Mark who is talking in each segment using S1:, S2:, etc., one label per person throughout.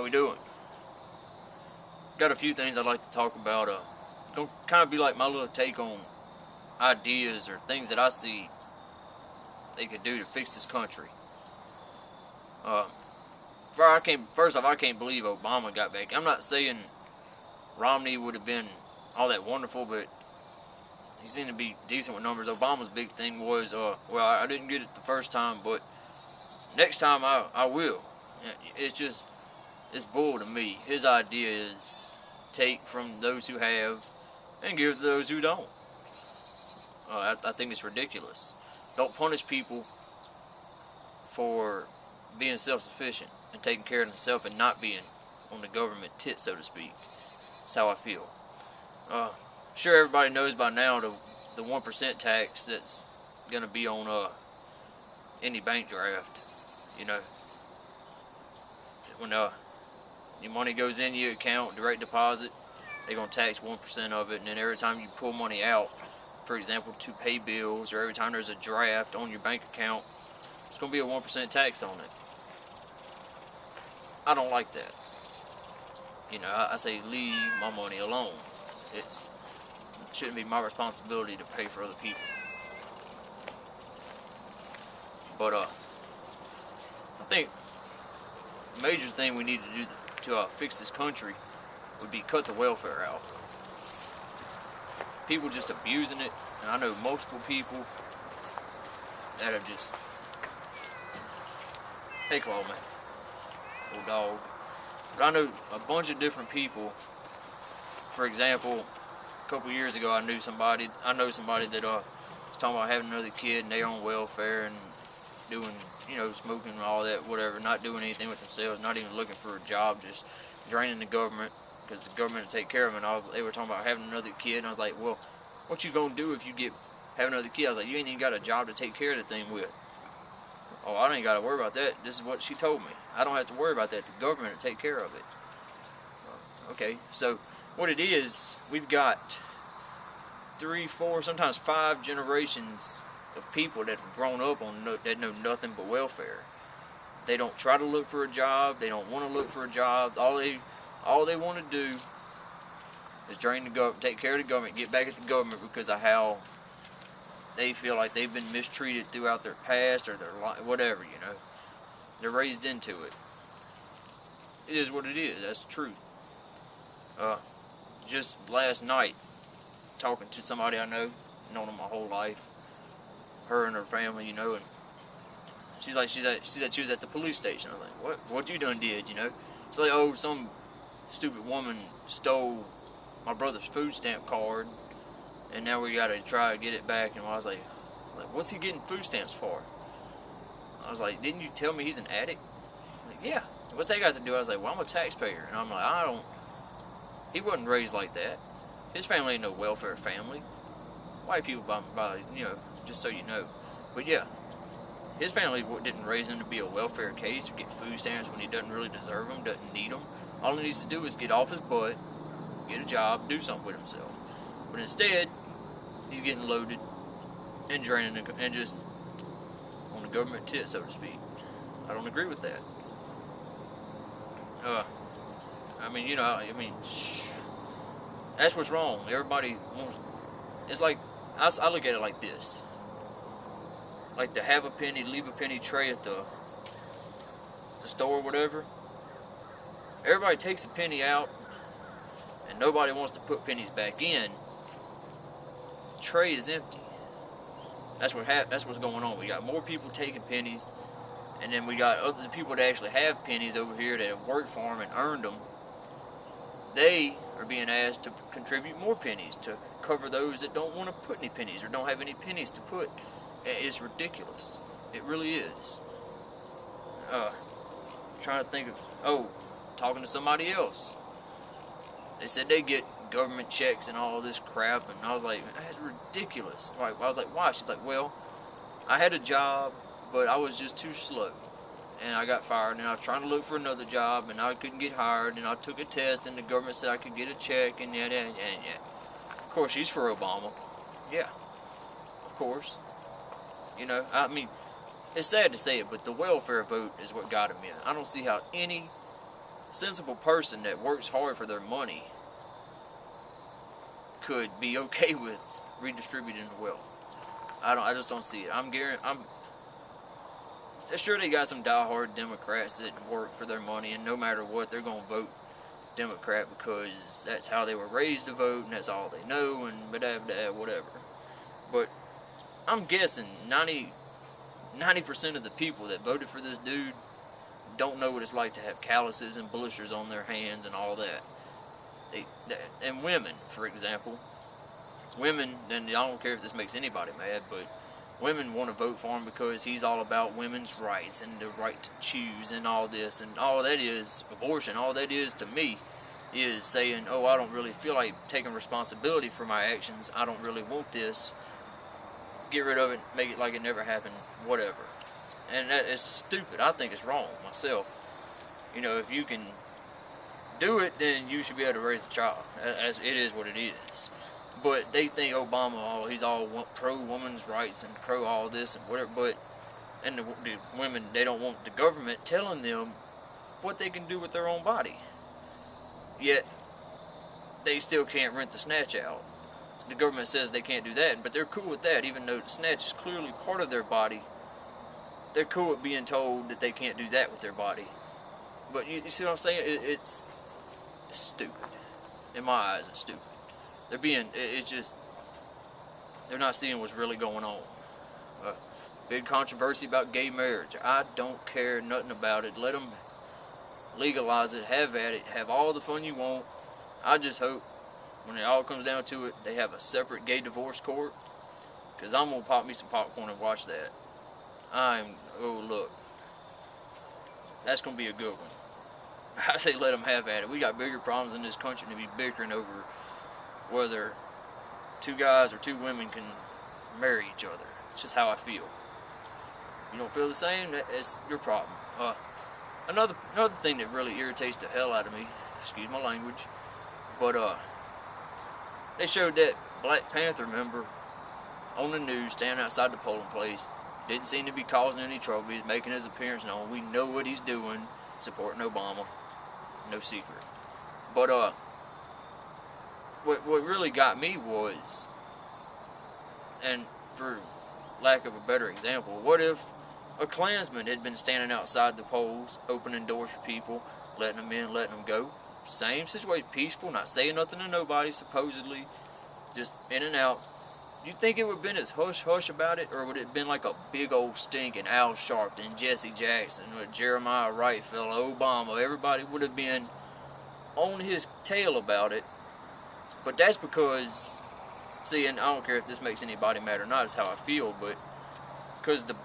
S1: we doing? Got a few things I'd like to talk about. Gonna kind of be like my little take on ideas or things that I see they could do to fix this country. First off, I can't believe Obama got back. I'm not saying Romney would have been all that wonderful, but he seemed to be decent with numbers. Obama's big thing was, well, I didn't get it the first time, but next time I will. It's bull to me. His idea is take from those who have and give to those who don't. I think it's ridiculous. Don't punish people for being self-sufficient and taking care of themselves and not being on the government tit, so to speak. That's how I feel. I'm sure everybody knows by now the 1% tax that's going to be on any bank draft. You know, when your money goes in your account, direct deposit, they're going to tax 1% of it, and then every time you pull money out, for example, to pay bills, or every time there's a draft on your bank account, it's going to be a 1% tax on it. I don't like that. You know, I say leave my money alone. It shouldn't be my responsibility to pay for other people. But I think the major thing we need to do to fix this country would be cut the welfare out. People just abusing it, and I know multiple people that are just, hey Claw, man, old dog. But I know a bunch of different people. For example, a couple years ago, I know somebody that was talking about having another kid, and they're on welfare and doing, you know, smoking and all that, whatever, not doing anything with themselves, not even looking for a job, just draining the government, because the government will take care of them. And they were talking about having another kid, and I was like, well, what you gonna do if you have another kid? I was like, you ain't even got a job to take care of the thing with. Oh, I ain't got to worry about that. This is what she told me. I don't have to worry about that. The government will take care of it. Okay, so what it is, we've got 3, 4, sometimes 5 generations of people that have grown up that know nothing but welfare. They don't try to look for a job. They don't want to look for a job. All they want to do is drain the government, take care of the government, get back at the government because of how they feel like they've been mistreated throughout their past or their life, whatever, you know. They're raised into it. It is what it is. That's the truth. Just last night, talking to somebody I know, known them my whole life, her and her family, you know, and she said she was at the police station. I was like, what you done did, you know? It's like, oh, some stupid woman stole my brother's food stamp card, and now we gotta try to get it back. And I was like, what's he getting food stamps for? I was like, didn't you tell me he's an addict? Like, yeah. What's that got to do? I was like, well, I'm a taxpayer. And I'm like, he wasn't raised like that. His family ain't no welfare family. White people, by you know, just so you know. But yeah, his family didn't raise him to be a welfare case or get food stamps when he doesn't really deserve them, doesn't need them. All he needs to do is get off his butt, get a job, do something with himself. But instead, he's getting loaded and draining and just on the government tit, so to speak. I don't agree with that. I mean, you know, that's what's wrong. Everybody wants. It's like I look at it like this: like to have a penny, leave a penny tray at the store, or whatever. Everybody takes a penny out, and nobody wants to put pennies back in. The tray is empty. That's what's going on. We got more people taking pennies, and then we got other people that actually have pennies over here that have worked for them and earned them. They are being asked to contribute more pennies to cover those that don't want to put any pennies or don't have any pennies to put. It's ridiculous. It really is. Trying to think of, talking to somebody else. They said they get government checks and all this crap, and I was like, that's ridiculous. I was like, why? She's like, well, I had a job, but I was just too slow, and I got fired, and I was trying to look for another job, and I couldn't get hired, and I took a test, and the government said I could get a check, and yeah. Of course, she's for Obama. Yeah, of course. You know, I mean, it's sad to say it, but the welfare vote is what got him in. I don't see how any A sensible person that works hard for their money could be okay with redistributing the wealth. I just don't see it. I'm sure they got some diehard Democrats that work for their money, and no matter what, they're gonna vote Democrat because that's how they were raised to vote, and that's all they know, and whatever. But I'm guessing 90% of the people that voted for this dude don't know what it's like to have calluses and blisters on their hands and all that. And women, for example, and I don't care if this makes anybody mad, but women want to vote for him because he's all about women's rights and the right to choose and all this, and all that is abortion. All that is to me is saying, oh, I don't really feel like taking responsibility for my actions. I don't really want this. Get rid of it, make it like it never happened, whatever. And that is stupid. I think it's wrong myself. You know, if you can do it, then you should be able to raise a child. As it is what it is. But they think Obama, oh, he's all pro-women's rights and pro all this and whatever. And the women, they don't want the government telling them what they can do with their own body. Yet they still can't rent the snatch out. The government says they can't do that, but they're cool with that, even though the snatch is clearly part of their body. They're cool with being told that they can't do that with their body. But you see what I'm saying? It's stupid. In my eyes, it's stupid. They're not seeing what's really going on. Big controversy about gay marriage. I don't care nothing about it. Let them legalize it, have at it, have all the fun you want. I just hope when it all comes down to it, they have a separate gay divorce court, because I'm going to pop me some popcorn and watch that. Oh look, that's going to be a good one. I say let them have at it. We got bigger problems in this country to be bickering over whether two guys or two women can marry each other. It's just how I feel. You don't feel the same? That's your problem. Another thing that really irritates the hell out of me, excuse my language, but they showed that Black Panther member on the news standing outside the polling place. Didn't seem to be causing any trouble. He's making his appearance known. We know what he's doing, supporting Obama. No secret. But what really got me was, and for lack of a better example, what if a Klansman had been standing outside the polls, opening doors for people, letting them in, letting them go? Same situation, peaceful, not saying nothing to nobody, supposedly, just in and out. Do you think it would have been as hush-hush about it, or would it have been like a big old stink and Al Sharpton, Jesse Jackson, or Jeremiah Wright, fellow Obama? Everybody would have been on his tail about it. But that's because, see, and I don't care if this makes anybody mad or not, it's how I feel, but because the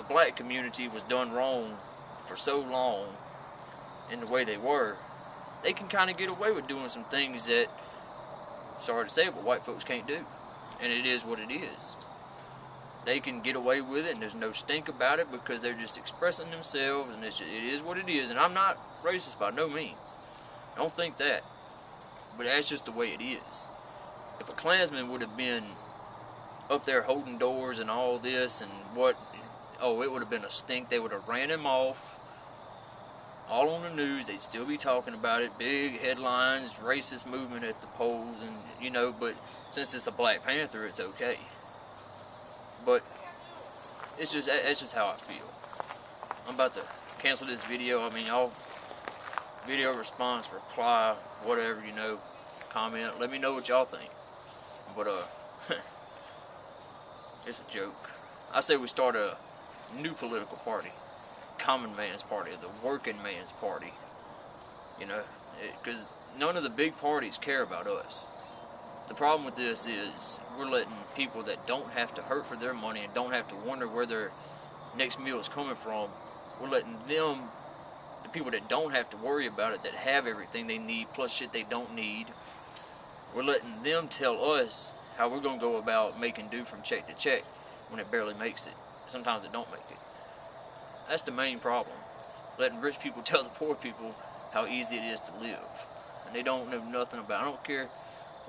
S1: black community was done wrong for so long in the way they were, they can kind of get away with doing some things that, sorry to say, but white folks can't do. And it is what it is. They can get away with it, and there's no stink about it because they're just expressing themselves, and it is what it is. And I'm not racist by no means. Don't think that. But that's just the way it is. If a Klansman would have been up there holding doors and all this, and it would have been a stink. They would have ran him off. All on the news. They'd still be talking about it. Big headlines, racist movement at the polls, and but since it's a Black Panther, it's okay. But that's just how I feel. I'm about to cancel this video. I mean, y'all, video response, reply, whatever, comment. Let me know what y'all think. But it's a joke. I say we start a new political party, common man's party, the working man's party. Because none of the big parties care about us. The problem with this is we're letting people that don't have to hurt for their money and don't have to wonder where their next meal is coming from, we're letting them, the people that don't have to worry about it, that have everything they need plus shit they don't need, we're letting them tell us how we're going to go about making do from check to check when it barely makes it. Sometimes it don't make it. That's the main problem. Letting rich people tell the poor people how easy it is to live. And they don't know nothing about it. I don't care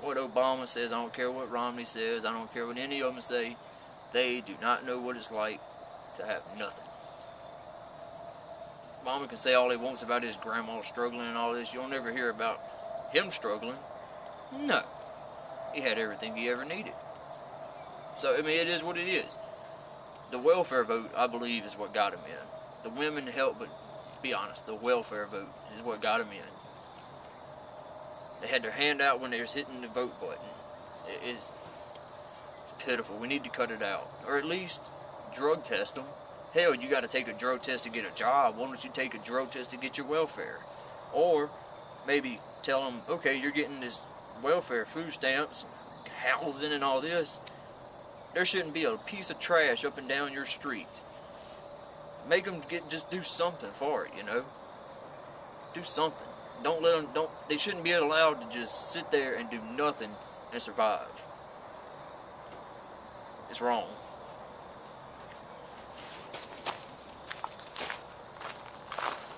S1: what Obama says. I don't care what Romney says. I don't care what any of them say. They do not know what it's like to have nothing. Mama can say all he wants about his grandma struggling and all this. You'll never hear about him struggling. No. He had everything he ever needed. So, I mean, it is what it is. The welfare vote, I believe, is what got him in. The women helped, but be honest, the welfare vote is what got him in. They had their hand out when they was hitting the vote button. It's pitiful. We need to cut it out. Or at least drug test them. Hell, you got to take a drug test to get a job. Why don't you take a drug test to get your welfare? Or maybe tell them, okay, you're getting this welfare, food stamps, housing and all this. There shouldn't be a piece of trash up and down your street. Make them just do something for it, you know? Do something. Don't let them, they shouldn't be allowed to just sit there and do nothing and survive. It's wrong.